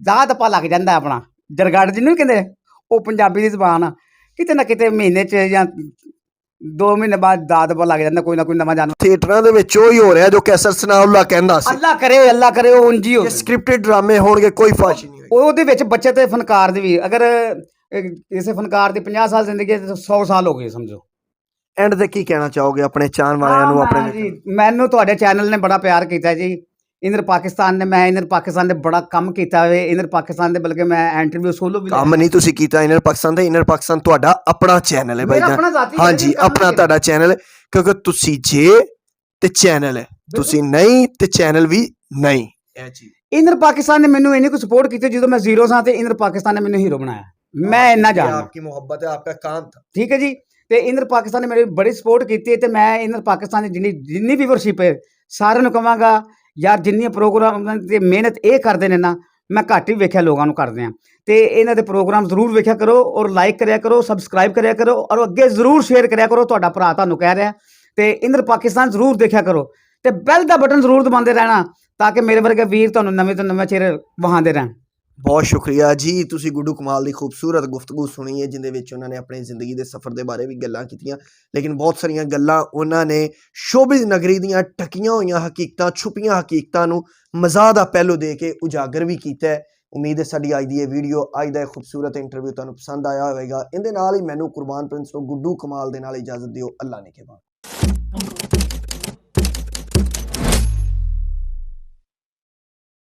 ਦਾ ਧੱਪਾ ਲੱਗ ਜਾਂਦਾ ਆਪਣਾ ਜਰਗੜ ਜਿਹਨੂੰ ਵੀ ਕਹਿੰਦੇ ਉਹ ਪੰਜਾਬੀ ਦੀ ਜ਼ਬਾਨ ਆ ਕਿਤੇ ਨਾ ਕਿਤੇ ਮਹੀਨੇ 'ਚ ਜਾਂ 2 ਮਹੀਨੇ ਬਾਅਦ ਦਾ ਧੱਪਾ ਲੱਗ ਜਾਂਦਾ ਕੋਈ ਨਾ ਕੋਈ ਨਵਾਂ ਜਾਨਵਰ। ਥੀਏਟਰਾਂ ਦੇ ਵਿੱਚ ਉਹ ਹੀ ਹੋ ਰਿਹਾ ਜੋ ਕੈਸਰ ਸਨਾਉਲਾ ਕਹਿੰਦਾ ਸੀ ਅੱਲਾ ਕਰੇ ਉਹ ਉਂਝ ਹੀ ਹੋਵੇ। ਸਕ੍ਰਿਪਟਡ ਡਰਾਮੇ ਹੋਣਗੇ ਕੋਈ ਫਾਸ਼ੀ ਨਹੀਂ ਹੋਏਗੀ। ਉਹਦੇ ਵਿੱਚ ਬੱਚੇ ਤੇ ਫਨਕਾਰ ਦੀ ਵੀ ਅਗਰ ਕਿਸੇ ਫਨਕਾਰ ਦੀ 50 ਸਾਲ ਜ਼ਿੰਦਗੀ ਹੈ ਤਾਂ 100 ਸਾਲ ਹੋ ਗਏ ਸਮਝੋ। ਐਂਡ ਤੇ ਕੀ ਕਹਿਣਾ ਚਾਹੋਗੇ ਆਪਣੇ ਚਾਹਣ ਵਾਲਿਆਂ ਨੂੰ ਆਪਣੇ ਜੀ ਮੈਨੂੰ ਤੁਹਾਡੇ ਚੈਨਲ ਨੇ ਬੜਾ ਪਿਆਰ ਕੀਤਾ ਜੀ। ਇਨਰ ਪਾਕਿਸਤਾਨ ਨੇ ਮੈਂ ਇਨਰ ਪਾਕਿਸਤਾਨ ਦੇ ਬੜਾ ਕੰਮ ਕੀਤਾ ਹੋਵੇ ਇਨਰ ਪਾਕਿਸਤਾਨ ਦੇ ਬਲਕਿ ਮੈਂ ਇੰਟਰਵਿਊ ਸੋਲੋ ਵੀ ਕੰਮ ਨਹੀਂ ਤੁਸੀਂ ਕੀਤਾ ਇਨਰ ਪਾਕਿਸਤਾਨ ਤੇ ਇਨਰ ਪਾਕਿਸਤਾਨ ਤੁਹਾਡਾ ਆਪਣਾ ਚੈਨਲ ਹੈ ਬਾਈ ਮੇਰਾ ਜਾਨ। ਆਪਣਾ ਜ਼ਾਤੀ ਹਾਂਜੀ ਆਪਣਾ ਤੁਹਾਡਾ ਚੈਨਲ ਹੈ ਕਿਉਂਕਿ ਤੁਸੀਂ ਜੇ ਤੇ ਚੈਨਲ ਹੈ ਤੁਸੀਂ ਨਹੀਂ ਤੇ ਚੈਨਲ ਵੀ ਨਹੀਂ। ਇਹ ਚੀਜ਼ ਇਨਰ ਪਾਕਿਸਤਾਨ ਨੇ ਮੈਨੂੰ ਇੰਨੀ ਕੁ ਸਪੋਰਟ ਕੀਤੀ ਜਦੋਂ ਮੈਂ ਜ਼ੀਰੋ ਸਾਂ ਤੇ ਇਨਰ ਪਾਕਿਸਤਾਨ ਨੇ ਮੈਨੂੰ ਹੀਰੋ ਬਣਾਇਆ। ਮੈਂ ਇੰਨਾ ਜਾਣਦਾ आपकी मोहब्बत है आपका काम था। ਠੀਕ ਹੈ ਜੀ। ਤੇ ਇਨਰ ਪਾਕਿਸਤਾਨ ਨੇ ਮੇਰੀ ਬੜੀ ਸਪੋਰਟ ਕੀਤੀ ਹੈ ਤੇ ਮੈਂ ਇਨਰ ਪਾਕਿਸਤਾਨ ਦੀ ਜਿੰਨੀ ਵੀਵਰਸ਼ਿਪ ਹੈ ਸਾਰਿਆਂ ਨੂੰ ਕਹਾਂਗਾ ਯਾਰ ਜਿੰਨੀਆਂ ਪ੍ਰੋਗਰਾਮ ਤੇ ਮਿਹਨਤ ਇਹ ਕਰਦੇ ਨੇ ਨਾ ਮੈਂ ਘੱਟ ਹੀ ਵੇਖਿਆ ਲੋਕਾਂ ਨੂੰ ਕਰਦੇ ਆ ਤੇ ਇਹਨਾਂ ਦੇ ਪ੍ਰੋਗਰਾਮ ਜ਼ਰੂਰ ਵੇਖਿਆ ਕਰੋ ਔਰ ਲਾਈਕ ਕਰਿਆ ਕਰੋ ਸਬਸਕ੍ਰਾਈਬ ਕਰਿਆ ਕਰੋ ਔਰ ਅੱਗੇ ਜ਼ਰੂਰ ਸ਼ੇਅਰ ਕਰਿਆ ਕਰੋ। ਤੁਹਾਡਾ ਭਰਾ ਤੁਹਾਨੂੰ ਕਹਿ ਰਿਹਾ ਤੇ ਇਨਰ ਪਾਕਿਸਤਾਨ ਜ਼ਰੂਰ ਦੇਖਿਆ ਕਰੋ ਤੇ ਬੈਲ ਦਾ ਬਟਨ ਜ਼ਰੂਰ ਦਬਾਉਂਦੇ ਰਹਿਣਾ ਤਾਂ ਕਿ ਮੇਰੇ ਵਰਗੇ ਵੀਰ ਤੁਹਾਨੂੰ ਨਵੇਂ ਤੋਂ ਨਵੇਂ ਚਿਹਰੇ ਵਹਾਉਂਦੇ ਰਹਿਣ। ਬਹੁਤ ਸ਼ੁਕਰੀਆ ਜੀ ਤੁਸੀਂ ਗੁੱਡੂ ਕਮਾਲ ਦੀ ਖੂਬਸੂਰਤ ਗੁਫ਼ਤਗੂ ਸੁਣੀ ਹੈ ਜਿੰਦੇ ਵਿੱਚ ਉਹਨਾਂ ਨੇ ਆਪਣੀ ਜ਼ਿੰਦਗੀ ਦੇ ਸਫ਼ਰ ਦੇ ਬਾਰੇ ਵੀ ਗੱਲਾਂ ਕੀਤੀਆਂ ਲੇਕਿਨ ਬਹੁਤ ਸਾਰੀਆਂ ਗੱਲਾਂ ਉਹਨਾਂ ਨੇ ਸ਼ੋਬਿਜ਼ ਨਗਰੀ ਦੀਆਂ ਢਕੀਆਂ ਹੋਈਆਂ ਹਕੀਕਤਾਂ ਛੁਪੀਆਂ ਹਕੀਕਤਾਂ ਨੂੰ ਮਜ਼ਾਹ ਦਾ ਪਹਿਲੂ ਦੇ ਕੇ ਉਜਾਗਰ ਵੀ ਕੀਤਾ ਹੈ। ਉਮੀਦ ਹੈ ਸਾਡੀ ਅੱਜ ਦੀ ਇਹ ਵੀਡੀਓ ਅੱਜ ਦਾ ਇਹ ਖੂਬਸੂਰਤ ਇੰਟਰਵਿਊ ਤੁਹਾਨੂੰ ਪਸੰਦ ਆਇਆ ਹੋਵੇਗਾ। ਇਹਦੇ ਨਾਲ ਹੀ ਮੈਨੂੰ ਕੁਰਬਾਨ ਪ੍ਰਿੰਸ ਤੋਂ ਗੁੱਡੂ ਕਮਾਲ ਦੇ ਨਾਲ ਇਜਾਜ਼ਤ ਦਿਓ। ਅੱਲਾ ਨੇ ਕੇ ਬਾਤ।